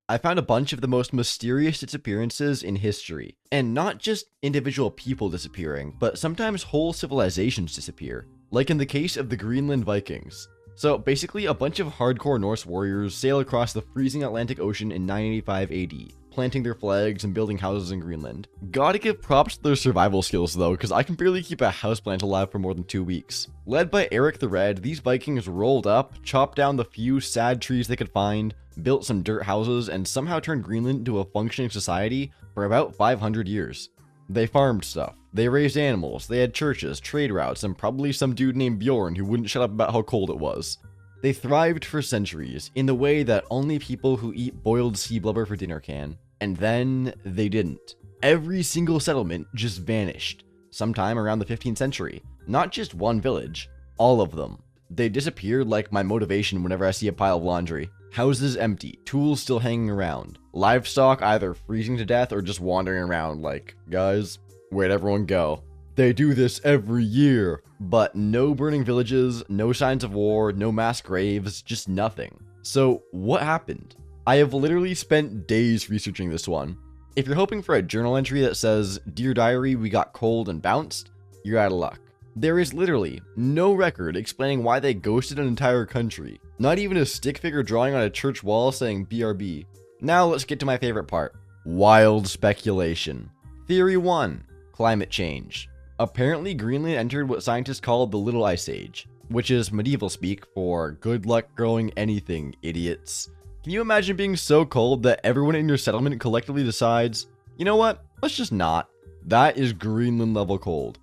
I found a bunch of the most mysterious disappearances in history. And not just individual people disappearing, but sometimes whole civilizations disappear, like in the case of the Greenland Vikings. So basically, a bunch of hardcore Norse warriors sail across the freezing Atlantic Ocean in 985 AD, planting their flags and building houses in Greenland. Gotta give props to their survival skills though, because I can barely keep a houseplant alive for more than 2 weeks. Led by Eric the Red, these Vikings rolled up, chopped down the few sad trees they could find, built some dirt houses, and somehow turned Greenland into a functioning society for about 500 years. They farmed stuff, they raised animals, they had churches, trade routes, and probably some dude named Bjorn who wouldn't shut up about how cold it was. They thrived for centuries, in the way that only people who eat boiled sea blubber for dinner can. And then they didn't. Every single settlement just vanished, sometime around the 15th century. Not just one village, all of them. They disappeared like my motivation whenever I see a pile of laundry. Houses empty, tools still hanging around, livestock either freezing to death or just wandering around like, guys, where'd everyone go? They do this every year. But no burning villages, no signs of war, no mass graves, just nothing. So what happened? I have literally spent days researching this one. If you're hoping for a journal entry that says, "Dear Diary, we got cold and bounced," you're out of luck. There is literally no record explaining why they ghosted an entire country. Not even a stick figure drawing on a church wall saying BRB. Now let's get to my favorite part. Wild speculation. Theory 1. Climate change. Apparently Greenland entered what scientists call the Little Ice Age, which is medieval speak for good luck growing anything, idiots. Can you imagine being so cold that everyone in your settlement collectively decides, you know what, let's just not? That is Greenland level cold.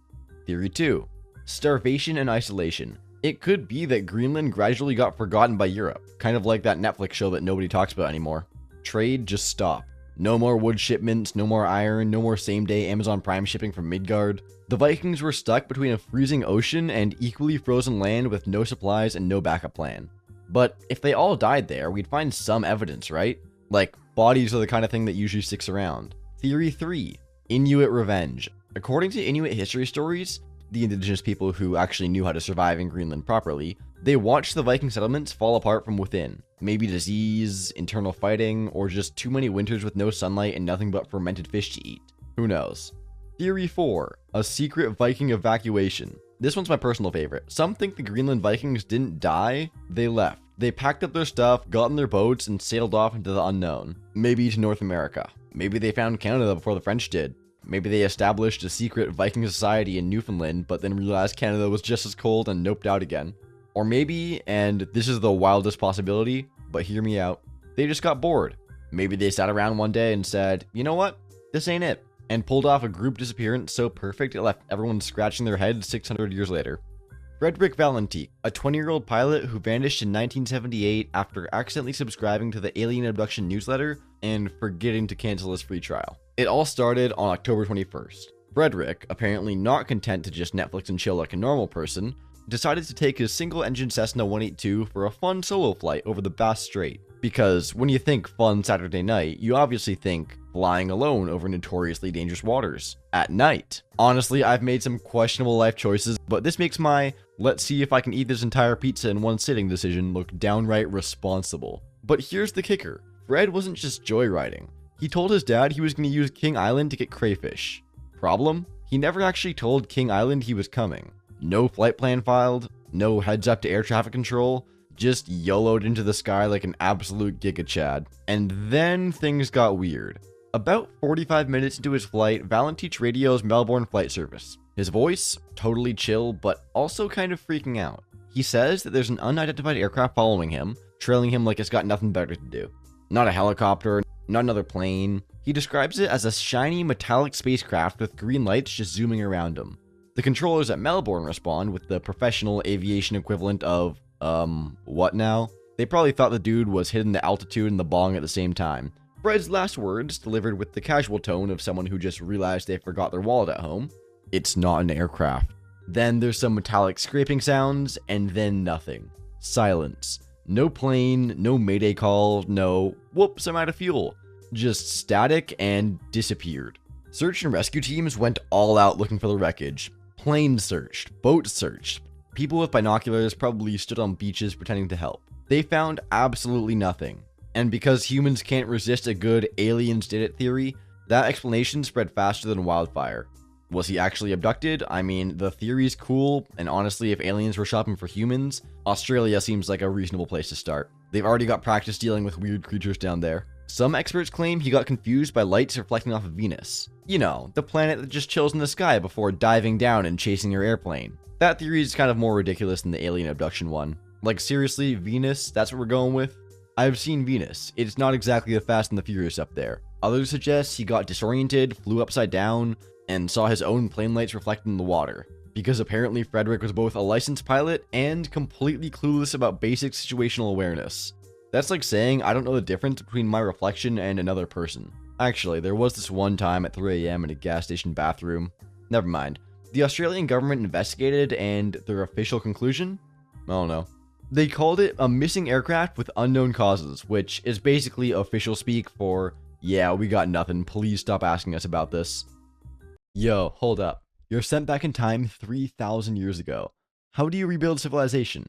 Theory 2. Starvation and isolation. It could be that Greenland gradually got forgotten by Europe, kind of like that Netflix show that nobody talks about anymore. Trade just stopped. No more wood shipments, no more iron, no more same-day Amazon Prime shipping from Midgard. The Vikings were stuck between a freezing ocean and equally frozen land with no supplies and no backup plan. But if they all died there, we'd find some evidence, right? Like, bodies are the kind of thing that usually sticks around. Theory 3. Inuit revenge. According to Inuit history stories, the indigenous people who actually knew how to survive in Greenland properly, they watched the Viking settlements fall apart from within. Maybe disease, internal fighting, or just too many winters with no sunlight and nothing but fermented fish to eat. Who knows? Theory 4. A secret Viking evacuation. This one's my personal favorite. Some think the Greenland Vikings didn't die, they left. They packed up their stuff, got in their boats, and sailed off into the unknown. Maybe to North America. Maybe they found Canada before the French did. Maybe they established a secret Viking society in Newfoundland, but then realized Canada was just as cold and noped out again. Or maybe, and this is the wildest possibility, but hear me out, they just got bored. Maybe they sat around one day and said, you know what, this ain't it, and pulled off a group disappearance so perfect it left everyone scratching their heads 600 years later. Frederick Valentique, a 20-year-old pilot who vanished in 1978 after accidentally subscribing to the alien abduction newsletter and forgetting to cancel his free trial. It all started on October 21st. Frederick, apparently not content to just Netflix and chill like a normal person, decided to take his single-engine Cessna 182 for a fun solo flight over the Bass Strait. Because when you think fun Saturday night, you obviously think flying alone over notoriously dangerous waters at night. Honestly, I've made some questionable life choices, but this makes my let's see if I can eat this entire pizza in one sitting decision look downright responsible. But here's the kicker. Fred wasn't just joyriding. He told his dad he was going to use King Island to get crayfish. Problem? He never actually told King Island he was coming. No flight plan filed, no heads up to air traffic control, just YOLO'd into the sky like an absolute giga chad. And then things got weird. About 45 minutes into his flight, Valentique radios Melbourne flight service. His voice, totally chill, but also kind of freaking out. He says that there's an unidentified aircraft following him, trailing him like it's got nothing better to do. Not a helicopter, not another plane. He describes it as a shiny metallic spacecraft with green lights just zooming around him. The controllers at Melbourne respond with the professional aviation equivalent of, what now? They probably thought the dude was hitting the altitude and the bong at the same time. Fred's last words, delivered with the casual tone of someone who just realized they forgot their wallet at home. It's not an aircraft. Then there's some metallic scraping sounds, and then nothing. Silence. No plane, no mayday call, no, whoops, I'm out of fuel. Just static and disappeared. Search and rescue teams went all out looking for the wreckage. Planes searched, boats searched. People with binoculars probably stood on beaches pretending to help. They found absolutely nothing. And because humans can't resist a good aliens did it theory, that explanation spread faster than wildfire. Was he actually abducted? I mean, the theory's cool, and honestly, if aliens were shopping for humans, Australia seems like a reasonable place to start. They've already got practice dealing with weird creatures down there. Some experts claim he got confused by lights reflecting off of Venus. You know, the planet that just chills in the sky before diving down and chasing your airplane. That theory is kind of more ridiculous than the alien abduction one. Like, seriously, Venus? That's what we're going with? I've seen Venus. It's not exactly the Fast and the Furious up there. Others suggest he got disoriented, flew upside down, and saw his own plane lights reflected in the water. Because apparently Frederick was both a licensed pilot and completely clueless about basic situational awareness. That's like saying I don't know the difference between my reflection and another person. Actually, there was this one time at 3 AM in a gas station bathroom. Never mind. The Australian government investigated, and their official conclusion? I don't know. They called it a missing aircraft with unknown causes, which is basically official speak for, yeah, we got nothing, please stop asking us about this. Yo, hold up. You're sent back in time 3,000 years ago. How do you rebuild civilization?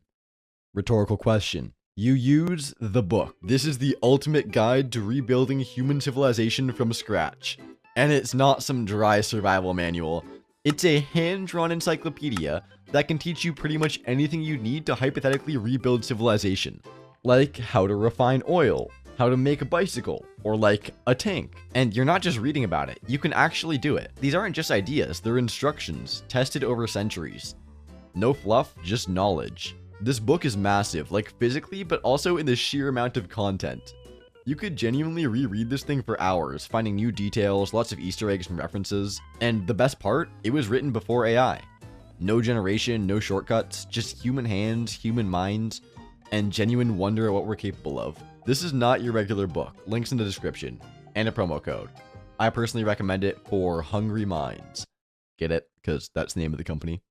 Rhetorical question. You use the book. This is the ultimate guide to rebuilding human civilization from scratch. And it's not some dry survival manual. It's a hand-drawn encyclopedia that can teach you pretty much anything you need to hypothetically rebuild civilization. Like how to refine oil, how to make a bicycle, or like a tank. And you're not just reading about it, you can actually do it. These aren't just ideas, they're instructions, tested over centuries. No fluff, just knowledge. This book is massive, like physically, but also in the sheer amount of content. You could genuinely reread this thing for hours, finding new details, lots of Easter eggs and references, and the best part, it was written before AI. No generation, no shortcuts, just human hands, human minds, and genuine wonder at what we're capable of. This is not your regular book, links in the description, and a promo code. I personally recommend it for hungry minds. Get it? Because that's the name of the company.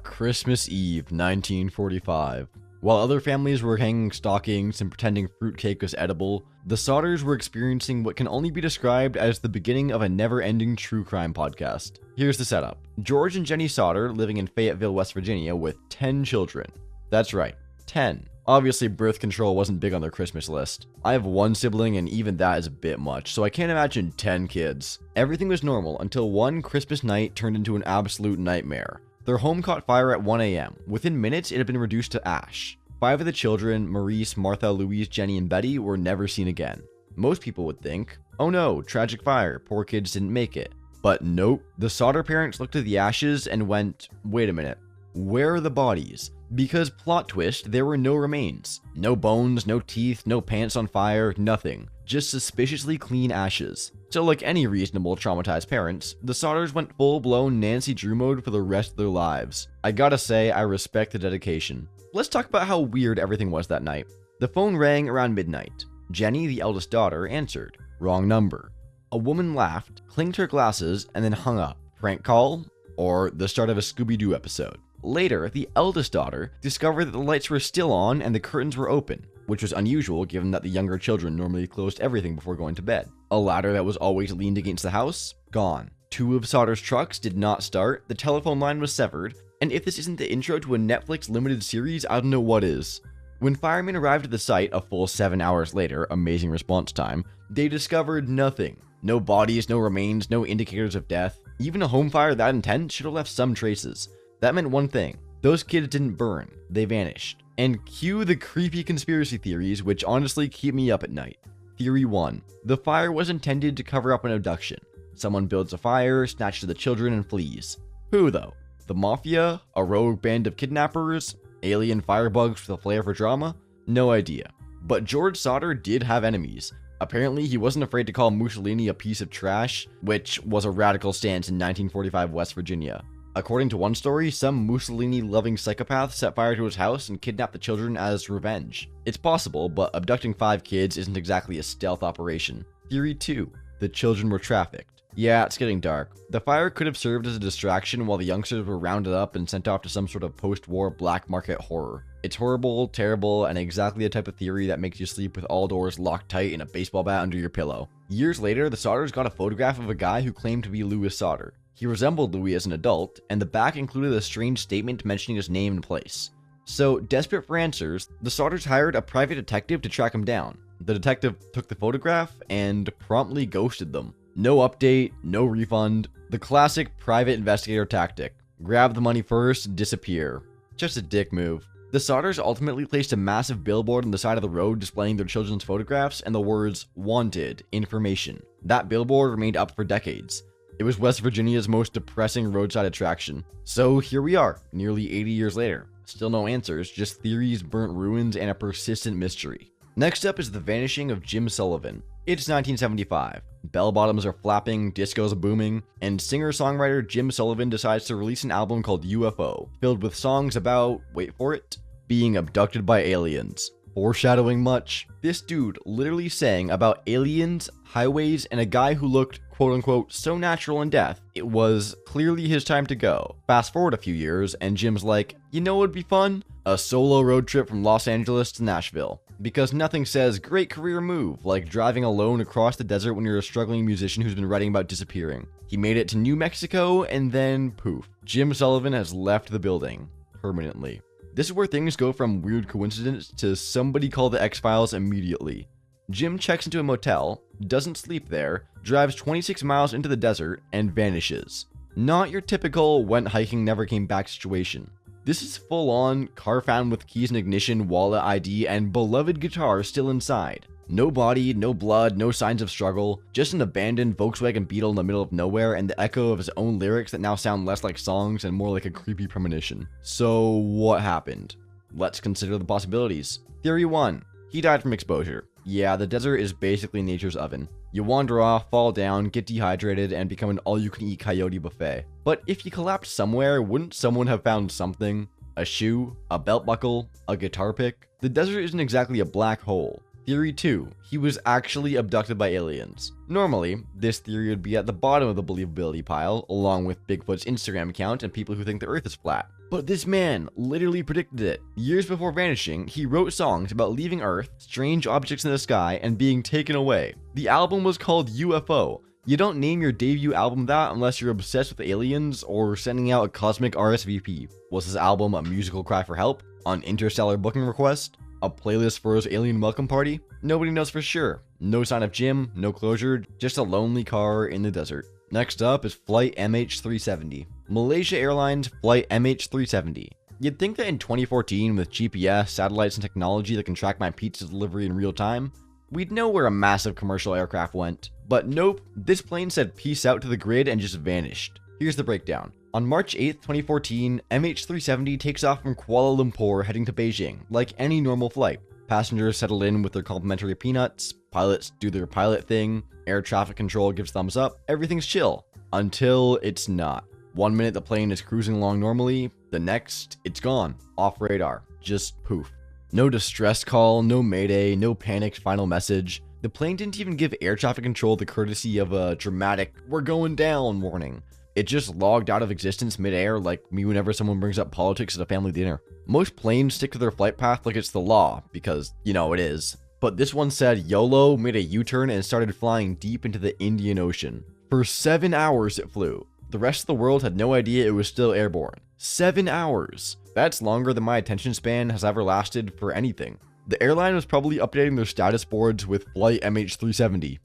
Christmas Eve, 1945. While other families were hanging stockings and pretending fruitcake was edible, the Sodders were experiencing what can only be described as the beginning of a never-ending true crime podcast. Here's the setup. George and Jenny Sodder living in Fayetteville, West Virginia with 10 children. That's right, 10. Obviously, birth control wasn't big on their Christmas list. I have one sibling and even that is a bit much, so I can't imagine 10 kids. Everything was normal until one Christmas night turned into an absolute nightmare. Their home caught fire at 1 AM. Within minutes, it had been reduced to ash. 5 of the children, Maurice, Martha, Louise, Jenny, and Betty, were never seen again. Most people would think, oh no, tragic fire, poor kids didn't make it. But nope, the Sodder parents looked at the ashes and went, wait a minute, where are the bodies? Because plot twist, there were no remains. No bones, no teeth, no pants on fire, nothing. Just suspiciously clean ashes. So like any reasonable traumatized parents, the Sodders went full-blown Nancy Drew mode for the rest of their lives. I gotta say, I respect the dedication. Let's talk about how weird everything was that night. The phone rang around midnight. Jenny, the eldest daughter, answered. Wrong number. A woman laughed, clinked her glasses, and then hung up. Prank call? Or the start of a Scooby-Doo episode. Later, the eldest daughter discovered that the lights were still on and the curtains were open, which was unusual given that the younger children normally closed everything before going to bed. A ladder that was always leaned against the house? Gone. 2 of Sodder's trucks did not start, the telephone line was severed, and if this isn't the intro to a Netflix limited series, I don't know what is. When firemen arrived at the site a full 7 hours later, amazing response time, they discovered nothing. No bodies, no remains, no indicators of death. Even a home fire that intense should have left some traces. That meant one thing. Those kids didn't burn. They vanished. And cue the creepy conspiracy theories, which honestly keep me up at night. Theory 1. The fire was intended to cover up an abduction. Someone builds a fire, snatches the children, and flees. Who, though? The mafia? A rogue band of kidnappers? Alien firebugs with a flair for drama? No idea. But George Sodder did have enemies. Apparently, he wasn't afraid to call Mussolini a piece of trash, which was a radical stance in 1945 West Virginia. According to one story, some Mussolini-loving psychopath set fire to his house and kidnapped the children as revenge. It's possible, but abducting 5 kids isn't exactly a stealth operation. Theory 2. The children were trafficked. Yeah, it's getting dark. The fire could have served as a distraction while the youngsters were rounded up and sent off to some sort of post-war black market horror. It's horrible, terrible, and exactly the type of theory that makes you sleep with all doors locked tight and a baseball bat under your pillow. Years later, the Sodders got a photograph of a guy who claimed to be Louis Sodder. He resembled Louis as an adult, and the back included a strange statement mentioning his name and place. So, desperate for answers, the Sodders hired a private detective to track him down. The detective took the photograph and promptly ghosted them. No update, no refund. The classic private investigator tactic. Grab the money first, disappear. Just a dick move. The Sodders ultimately placed a massive billboard on the side of the road displaying their children's photographs and the words, "Wanted, information." That billboard remained up for decades. It was West Virginia's most depressing roadside attraction. So here we are, nearly 80 years later. Still no answers, just theories, burnt ruins, and a persistent mystery. Next up is the vanishing of Jim Sullivan. It's 1975. Bell bottoms are flapping, disco's booming, and singer-songwriter Jim Sullivan decides to release an album called UFO, filled with songs about, wait for it, being abducted by aliens. Foreshadowing much. This dude literally sang about aliens, highways, and a guy who looked, quote-unquote, so natural in death, it was clearly his time to go. Fast forward a few years, and Jim's like, you know what would be fun? A solo road trip from Los Angeles to Nashville. Because nothing says great career move like driving alone across the desert when you're a struggling musician who's been writing about disappearing. He made it to New Mexico, and then poof. Jim Sullivan has left the building. Permanently. This is where things go from weird coincidence to somebody call the X-Files immediately. Jim checks into a motel, doesn't sleep there, drives 26 miles into the desert, and vanishes. Not your typical went hiking never came back situation. This is full on, car found with keys and ignition, wallet ID, and beloved guitar still inside. No body, no blood, no signs of struggle, just an abandoned Volkswagen Beetle in the middle of nowhere and the echo of his own lyrics that now sound less like songs and more like a creepy premonition. So what happened? Let's consider the possibilities. Theory 1. He died from exposure. Yeah, the desert is basically nature's oven. You wander off, fall down, get dehydrated, and become an all-you-can-eat coyote buffet. But if you collapsed somewhere, wouldn't someone have found something? A shoe? A belt buckle? A guitar pick? The desert isn't exactly a black hole. Theory 2. He was actually abducted by aliens. Normally, this theory would be at the bottom of the believability pile, along with Bigfoot's Instagram account and people who think the earth is flat. But this man literally predicted it. Years before vanishing, he wrote songs about leaving Earth, strange objects in the sky, and being taken away. The album was called UFO. You don't name your debut album that unless you're obsessed with aliens or sending out a cosmic RSVP. Was his album a musical cry for help? An interstellar booking request? A playlist for his alien welcome party? Nobody knows for sure. No sign of Jim, no closure, just a lonely car in the desert. Next up is Flight MH370. Malaysia Airlines Flight MH370. You'd think that in 2014, with GPS, satellites, and technology that can track my pizza delivery in real time, we'd know where a massive commercial aircraft went. But nope, this plane said peace out to the grid and just vanished. Here's the breakdown. On March 8th, 2014, MH370 takes off from Kuala Lumpur heading to Beijing, like any normal flight. Passengers settle in with their complimentary peanuts, pilots do their pilot thing, air traffic control gives thumbs up, everything's chill. Until it's not. 1 minute the plane is cruising along normally, the next, it's gone. Off radar. Just poof. No distress call, no mayday, no panicked final message. The plane didn't even give air traffic control the courtesy of a dramatic, "we're going down" warning. It just logged out of existence midair like me whenever someone brings up politics at a family dinner. Most planes stick to their flight path like it's the law, because, you know, it is. But this one said YOLO, made a U-turn, and started flying deep into the Indian Ocean. For 7 hours it flew. The rest of the world had no idea it was still airborne. 7 hours! That's longer than my attention span has ever lasted for anything. The airline was probably updating their status boards with Flight MH370.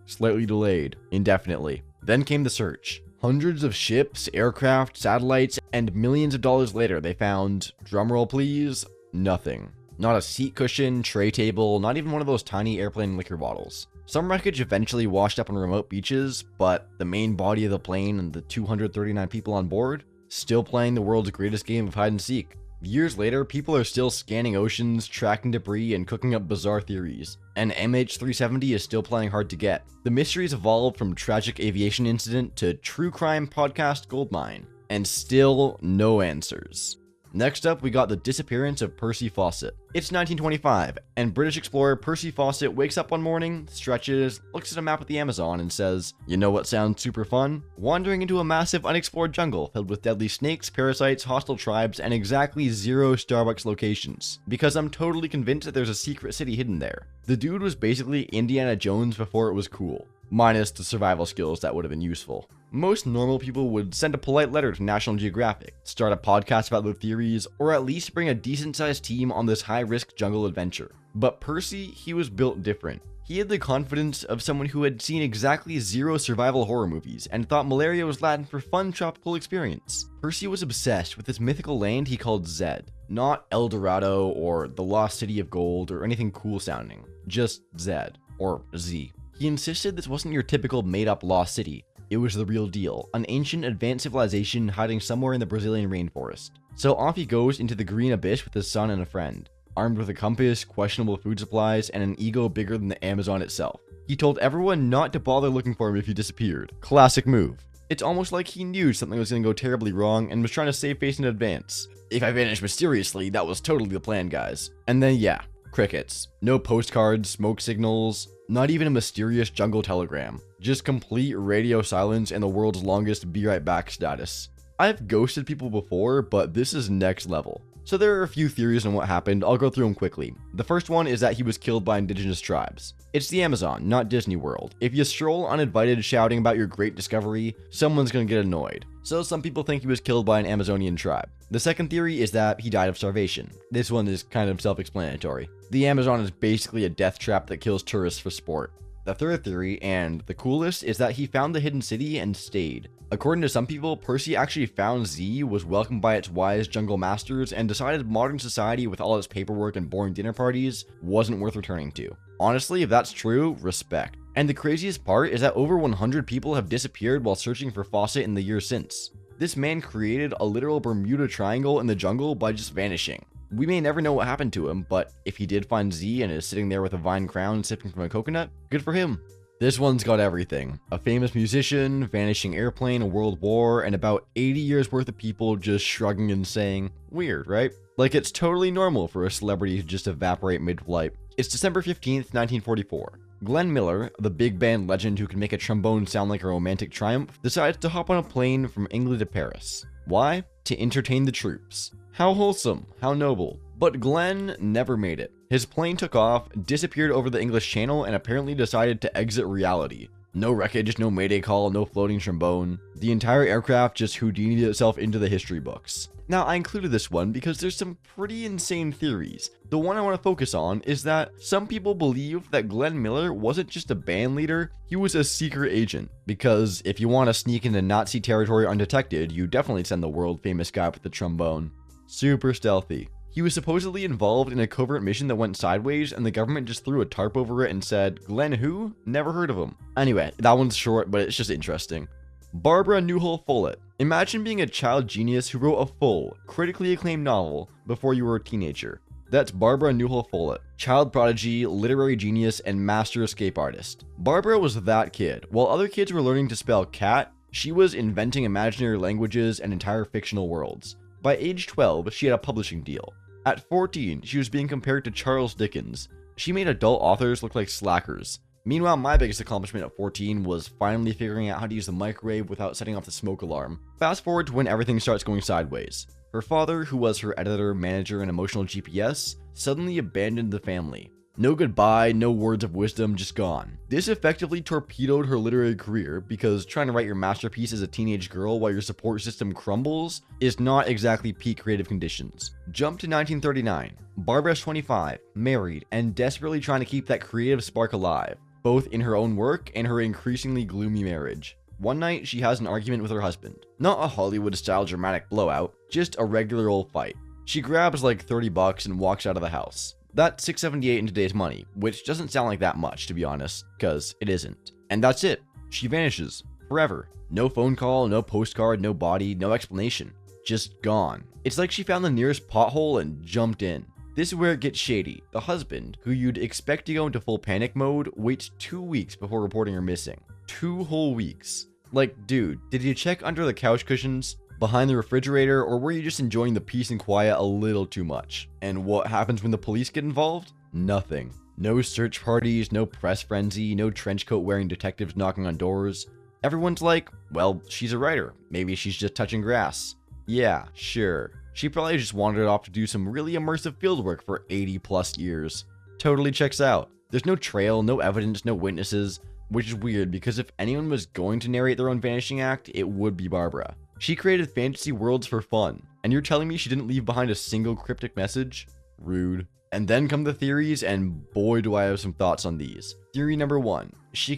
Slightly delayed. Indefinitely. Then came the search. Hundreds of ships, aircraft, satellites, and millions of dollars later they found, drumroll please, nothing. Not a seat cushion, tray table, not even one of those tiny airplane liquor bottles. Some wreckage eventually washed up on remote beaches, but the main body of the plane and the 239 people on board, still playing the world's greatest game of hide and seek. Years later, people are still scanning oceans, tracking debris, and cooking up bizarre theories. And MH370 is still playing hard to get. The mysteries evolved from tragic aviation incident to true crime podcast goldmine. And still no answers. Next up, we got the disappearance of Percy Fawcett. It's 1925, and British explorer Percy Fawcett wakes up one morning, stretches, looks at a map of the Amazon, and says, you know what sounds super fun? Wandering into a massive unexplored jungle filled with deadly snakes, parasites, hostile tribes, and exactly 0 Starbucks locations. Because I'm totally convinced that there's a secret city hidden there. The dude was basically Indiana Jones before it was cool. Minus the survival skills that would have been useful. Most normal people would send a polite letter to National Geographic, start a podcast about their theories, or at least bring a decent-sized team on this high-risk jungle adventure. But Percy, he was built different. He had the confidence of someone who had seen exactly 0 survival horror movies and thought malaria was Latin for fun tropical experience. Percy was obsessed with this mythical land he called Zed. Not El Dorado or the Lost City of Gold or anything cool sounding. Just Zed. Or Z. He insisted this wasn't your typical made-up lost city. It was the real deal, an ancient advanced civilization hiding somewhere in the Brazilian rainforest. So off he goes into the green abyss with his son and a friend, armed with a compass, questionable food supplies, and an ego bigger than the Amazon itself. He told everyone not to bother looking for him if he disappeared. Classic move. It's almost like he knew something was going to go terribly wrong and was trying to save face in advance. If I vanished mysteriously, that was totally the plan, guys. And then yeah, crickets. No postcards, smoke signals, not even a mysterious jungle telegram. Just complete radio silence and the world's longest be right back status. I've ghosted people before, but this is next level. So there are a few theories on what happened. I'll go through them quickly. The first one is that he was killed by indigenous tribes. It's the Amazon, not Disney World. If you stroll uninvited shouting about your great discovery, someone's gonna get annoyed. So some people think he was killed by an Amazonian tribe. The second theory is that he died of starvation. This one is kind of self-explanatory. The Amazon is basically a death trap that kills tourists for sport. The third theory, and the coolest, is that he found the hidden city and stayed. According to some people, Percy actually found Z, was welcomed by its wise jungle masters, and decided modern society with all its paperwork and boring dinner parties wasn't worth returning to. Honestly, if that's true, respect. And the craziest part is that over 100 people have disappeared while searching for Fawcett in the years since. This man created a literal Bermuda Triangle in the jungle by just vanishing. We may never know what happened to him, but if he did find Z and is sitting there with a vine crown sipping from a coconut, good for him. This one's got everything. A famous musician, vanishing airplane, a world war, and about 80 years worth of people just shrugging and saying, weird, right? Like it's totally normal for a celebrity to just evaporate mid-flight. It's December 15th, 1944. Glenn Miller, the big band legend who can make a trombone sound like a romantic triumph, decides to hop on a plane from England to Paris. Why? To entertain the troops. How wholesome, how noble. But Glenn never made it. His plane took off, disappeared over the English Channel, and apparently decided to exit reality. No wreckage, no mayday call, no floating trombone. The entire aircraft just Houdini'd itself into the history books. Now, I included this one because there's some pretty insane theories. The one I want to focus on is that some people believe that Glenn Miller wasn't just a band leader, he was a secret agent. Because if you want to sneak into Nazi territory undetected, you definitely send the world famous guy with the trombone. Super stealthy. He was supposedly involved in a covert mission that went sideways, and the government just threw a tarp over it and said, Glenn who? Never heard of him. Anyway, that one's short, but it's just interesting. Barbara Newhall Follett. Imagine being a child genius who wrote a full, critically acclaimed novel before you were a teenager. That's Barbara Newhall Follett. Child prodigy, literary genius, and master escape artist. Barbara was that kid. While other kids were learning to spell cat, she was inventing imaginary languages and entire fictional worlds. By age 12, she had a publishing deal. At 14, she was being compared to Charles Dickens. She made adult authors look like slackers. Meanwhile, my biggest accomplishment at 14 was finally figuring out how to use the microwave without setting off the smoke alarm. Fast forward to when everything starts going sideways. Her father, who was her editor, manager, and emotional GPS, suddenly abandoned the family. No goodbye, no words of wisdom, just gone. This effectively torpedoed her literary career because trying to write your masterpiece as a teenage girl while your support system crumbles is not exactly peak creative conditions. Jump to 1939. Barbara's 25, married, and desperately trying to keep that creative spark alive, both in her own work and her increasingly gloomy marriage. One night, she has an argument with her husband. Not a Hollywood-style dramatic blowout, just a regular old fight. She grabs like $30 and walks out of the house. That's $6.78 in today's money, which doesn't sound like that much, to be honest, because it isn't. And that's it. She vanishes. Forever. No phone call, no postcard, no body, no explanation. Just gone. It's like she found the nearest pothole and jumped in. This is where it gets shady. The husband, who you'd expect to go into full panic mode, waits 2 weeks before reporting her missing. 2 whole weeks. Like, dude, did you check under the couch cushions, behind the refrigerator, or were you just enjoying the peace and quiet a little too much? And what happens when the police get involved? Nothing. No search parties, no press frenzy, no trench coat wearing detectives knocking on doors. Everyone's like, well, she's a writer. Maybe she's just touching grass. Yeah, sure. She probably just wandered off to do some really immersive fieldwork for 80 plus years. Totally checks out. There's no trail, no evidence, no witnesses, which is weird because if anyone was going to narrate their own vanishing act, it would be Barbara. She created fantasy worlds for fun, and you're telling me she didn't leave behind a single cryptic message? Rude. And then come the theories, and boy do I have some thoughts on these. Theory number 1. She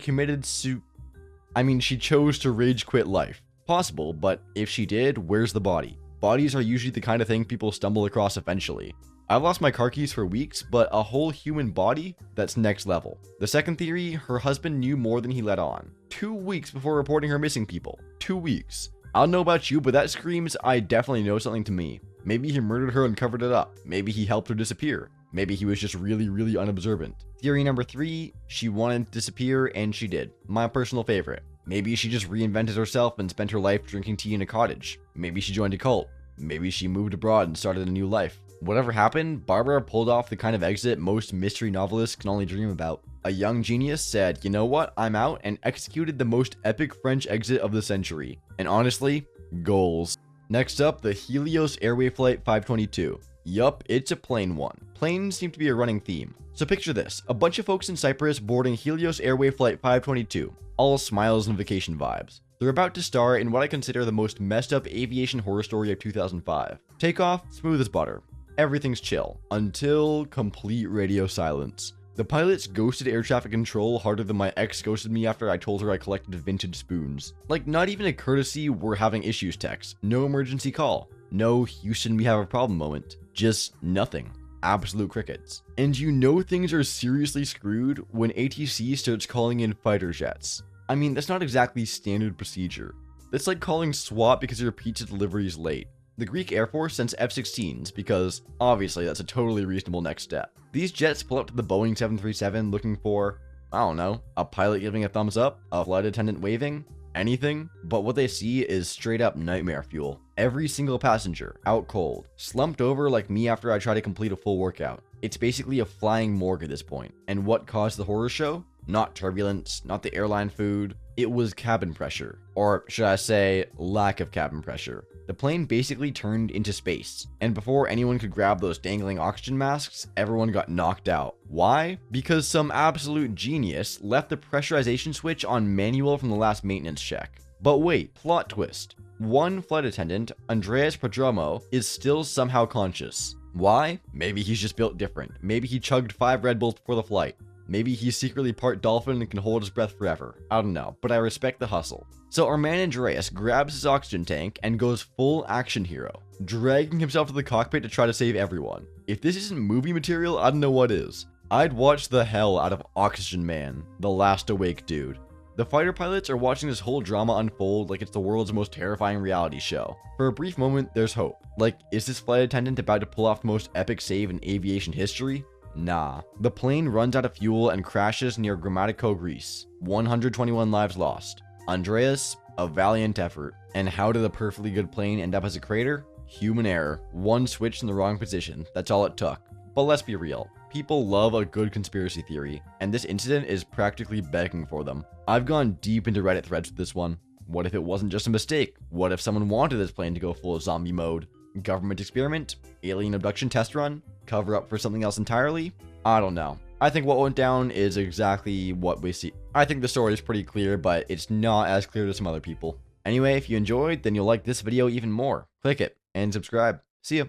chose to rage quit life. Possible, but if she did, where's the body? Bodies are usually the kind of thing people stumble across eventually. I've lost my car keys for weeks, but a whole human body? That's next level. The second theory, her husband knew more than he let on. 2 weeks before reporting her missing people. 2 weeks. I don't know about you, but that screams, I definitely know something to me. Maybe he murdered her and covered it up. Maybe he helped her disappear. Maybe he was just really unobservant. Theory number 3, she wanted to disappear and she did. My personal favorite. Maybe she just reinvented herself and spent her life drinking tea in a cottage. Maybe she joined a cult. Maybe she moved abroad and started a new life. Whatever happened, Barbara pulled off the kind of exit most mystery novelists can only dream about. A young genius said, you know what, I'm out, and executed the most epic French exit of the century. And honestly, goals. Next up, the Helios Airway Flight 522. Yup, it's a plane one. Planes seem to be a running theme. So picture this, a bunch of folks in Cyprus boarding Helios Airway Flight 522. All smiles and vacation vibes. They're about to star in what I consider the most messed up aviation horror story of 2005. Takeoff, smooth as butter. Everything's chill, until complete radio silence. The pilots ghosted air traffic control harder than my ex ghosted me after I told her I collected vintage spoons. Like, not even a courtesy we're having issues text. No emergency call. No Houston we have a problem moment. Just nothing. Absolute crickets. And you know things are seriously screwed when ATC starts calling in fighter jets. I mean, that's not exactly standard procedure. That's like calling SWAT because your pizza delivery is late. The Greek Air Force sends F-16s because, obviously, that's a totally reasonable next step. These jets pull up to the Boeing 737 looking for, I don't know, a pilot giving a thumbs up, a flight attendant waving, anything, but what they see is straight up nightmare fuel. Every single passenger, out cold, slumped over like me after I try to complete a full workout. It's basically a flying morgue at this point. And what caused the horror show? Not turbulence, not the airline food, it was cabin pressure. Or should I say, lack of cabin pressure. The plane basically turned into space, and before anyone could grab those dangling oxygen masks, everyone got knocked out. Why? Because some absolute genius left the pressurization switch on manual from the last maintenance check. But wait, plot twist. One flight attendant, Andreas Prodromo, is still somehow conscious. Why? Maybe he's just built different. Maybe he chugged 5 Red Bulls before the flight. Maybe he's secretly part dolphin and can hold his breath forever. I don't know, but I respect the hustle. So our man Andreas grabs his oxygen tank and goes full action hero, dragging himself to the cockpit to try to save everyone. If this isn't movie material, I don't know what is. I'd watch the hell out of Oxygen Man, the last awake dude. The fighter pilots are watching this whole drama unfold like it's the world's most terrifying reality show. For a brief moment, there's hope. Like, is this flight attendant about to pull off the most epic save in aviation history? Nah. The plane runs out of fuel and crashes near Grammatico, Greece. 121 lives lost. Andreas, a valiant effort. And how did a perfectly good plane end up as a crater? Human error. One switch in the wrong position. That's all it took. But let's be real. People love a good conspiracy theory, and this incident is practically begging for them. I've gone deep into Reddit threads with this one. What if it wasn't just a mistake? What if someone wanted this plane to go full zombie mode? Government experiment? Alien abduction test run? Cover up for something else entirely? I don't know. I think what went down is exactly what we see. I think the story is pretty clear, but it's not as clear to some other people. Anyway, if you enjoyed, then you'll like this video even more. Click it and subscribe.